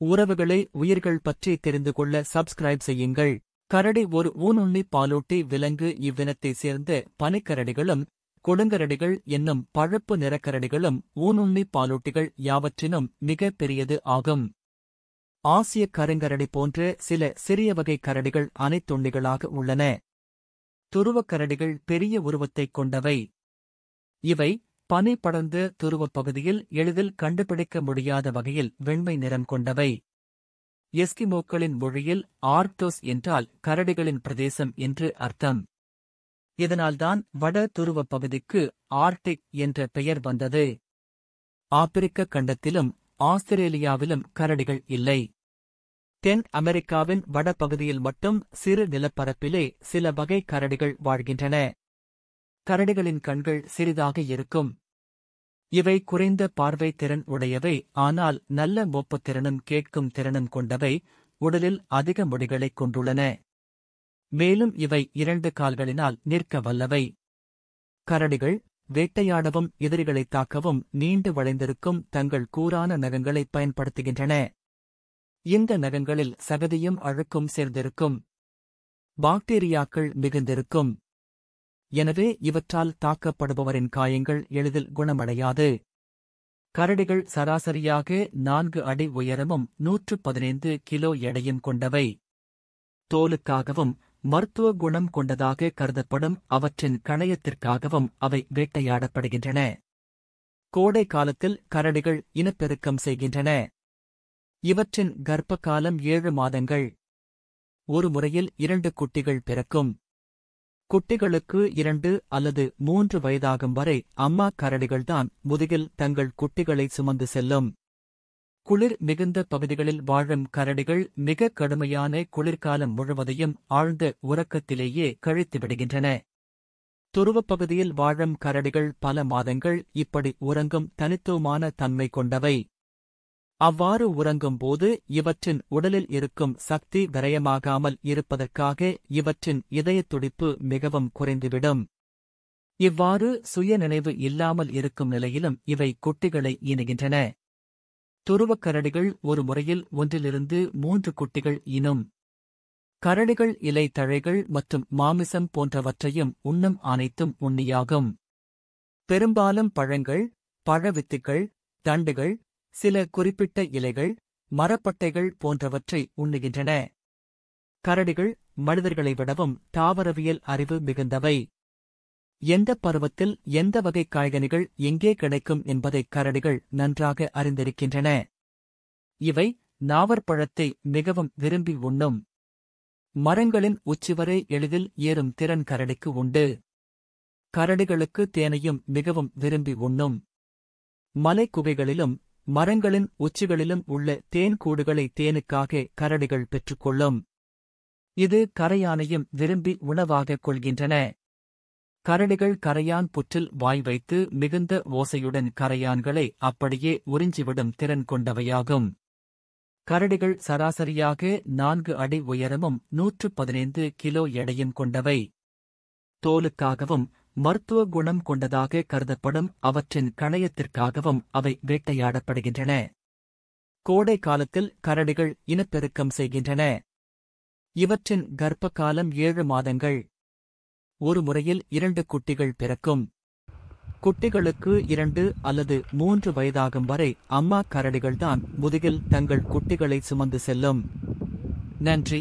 உறவுகளை உயிர்கள் பற்றி தெரிந்து கொள்ள சப்ஸ்கிரைப் செய்யுங்கள். கரடி ஒரு ஊனுண்ணி பாலூட்டி விலங்கு. இவ்வினத்தைச் சேர்ந்த பனிக்கரடிகளும் கொடுங்கரடிகள் என்னும் பழுப்பு நிறக்கரடிகளும் ஊனுண்ணி பாலூட்டிகள் யாவற்றினும் மிக பெரியது ஆகும். ஆசிய கருங்கரடி போன்ற சில சிறிய வகை கரடிகள் அனைத்துண்ணிகளாக உள்ளன. துருவக்கரடிகள் பெரிய உருவத்தைக் கொண்டவை. இவை பனி படர்ந்த துருவப் பகுதியில் எளிதில் கண்டுபிடிக்க முடியாத வகையில் வெண்மை நிறம் கொண்டவை. எஸ்கிமோக்களின் மொழியில் ஆர்க்டோஸ் என்றால் கரடிகளின் பிரதேசம் என்று அர்த்தம். இதனால்தான் வட துருவப் பகுதிக்கு ஆர்க்டிக் என்ற பெயர் வந்தது. ஆப்பிரிக்க கண்டத்திலும் ஆஸ்திரேலியாவிலும் கரடிகள் இல்லை. தென் அமெரிக்காவின் வடபகுதியில் மட்டும் சிறு நிலப்பரப்பிலே சில வகை கரடிகள் வாழ்கின்றன. கரடிகளின் கண்கள் சிறிதாக இருக்கும். இவை குறைந்த பார்வை திறன் உடையவை, ஆனால் நல்ல மோப்பத்திறனும் கேட்கும் திறனும் கொண்டவை. உடலில் அதிக முடிகளைக் கொண்டுள்ளன. மேலும் இவை 2 கால்களினால் நிற்க வல்லவை. கரடிகள் வேட்டையாடவும் எதிரிகளைத் தாக்கவும் நீண்டு வளைந்திருக்கும் தங்கள் கூரான நகங்களைப் பயன்படுத்துகின்றன. இந்த நகங்களில் சகதியும் அழுக்கும் சேர்ந்திருக்கும். பாக்டீரியாக்கள் மிகுந்திருக்கும். எனவே இவற்றால் தாக்கப்படுபவரின் காயங்கள் எளிதில் குணமடையாது. கரடிகள் சராசரியாக 4 அடி உயரமும் 115 கிலோ எடையும் கொண்டவை. தோலுக்காகவும் மருத்துவ குணம் கொண்டதாக கருதப்படும் அவற்றின் கணையத்திற்காகவும் அவை வேட்டையாடப்படுகின்றன. கோடை காலத்தில் கரடிகள் இனப்பெருக்கம் செய்கின்றன. இவற்றின் கர்ப்ப காலம் 7 மாதங்கள். ஒரு முறையில் 2 குட்டிகள் பிறக்கும். குட்டிகளுக்கு 2 அல்லது 3 வயதாகும் வரை அம்மா கரடிகள்தான் முதுகில் தங்கள் குட்டிகளை சுமந்து செல்லும். குளிர் மிகுந்த பகுதிகளில் வாழும் கரடிகள் மிக கடுமையான குளிர்காலம் முழுவதையும் ஆழ்ந்த உறக்கத்திலேயே கழித்துவிடுகின்றன. துருவப்பகுதியில் வாழும் கரடிகள் பல மாதங்கள் இப்படி உறங்கும் தனித்துவமான தன்மை கொண்டவை. அவ்வாறு உறங்கும்போது இவற்றின் உடலில் இருக்கும் சக்தி விரயமாகாமல் இருப்பதற்காக இவற்றின் இதயத் துடிப்பு மிகவும் குறைந்துவிடும். இவ்வாறு சுயநினைவு இல்லாமல் இருக்கும் நிலையிலும் இவை குட்டிகளை ஈனுகின்றன. துருவக்கரடிகள் ஒரு முறையில் 1 - 3 குட்டிகள் ஈனும். கரடிகள் இலை தழைகள் மற்றும் மாமிசம் போன்றவற்றையும் உண்ணும் அனைத்தும் உண்ணியாகும். பெரும்பாலும் பழங்கள், பழவித்துக்கள், தண்டுகள், சில குறிப்பிட்ட இலைகள், மரப்பட்டைகள் போன்றவற்றை உண்ணுகின்றன. கரடிகள் மனிதர்களை விடவும் தாவரவியல் அறிவு மிகுந்தவை. எந்தப் பருவத்தில் எந்த வகை காய்கனிகள் எங்கே கிடைக்கும் என்பதைக் கரடிகள் நன்றாக அறிந்திருக்கின்றன. இவை நாவற்பழத்தை மிகவும் விரும்பி உண்ணும். மரங்களின் உச்சிவரை எளிதில் ஏறும் திறன் கரடிக்கு உண்டு. கரடிகளுக்கு தேனையும் மிகவும் விரும்பி உண்ணும். மலைக்குகைகளிலும் மரங்களின் உச்சிகளிலும் உள்ள தேன் கூடுகளை தேனுக்காக கரடிகள் பெற்றுக்கொள்ளும். இது கரையானையும் விரும்பி உணவாகக் கொள்கின்றன. கரடிகள் கரையான் புற்றில் வாய் வைத்து மிகுந்த ஓசையுடன் கரையான்களை அப்படியே உறிஞ்சிவிடும் திறன் கொண்டவையாகும். கரடிகள் சராசரியாக 4 அடி உயரமும் 115 கிலோ எடையும் கொண்டவை. தோலுக்காகவும் மருத்துவ குணம் கொண்டதாக கருதப்படும் அவற்றின் கணையத்திற்காகவும் அவை வேட்டையாடப்படுகின்றன. கோடை காலத்தில் கரடிகள் இனப்பெருக்கம் செய்கின்றன. இவற்றின் கர்ப்ப காலம் 7 மாதங்கள். ஒரு முறையில் 2 குட்டிகள் பிறக்கும். குட்டிகளுக்கு 2 அல்லது 3 வயதாகும் வரை அம்மா கரடிகள்தான் முதுகில் தங்கள் குட்டிகளை சுமந்து செல்லும். நன்றி.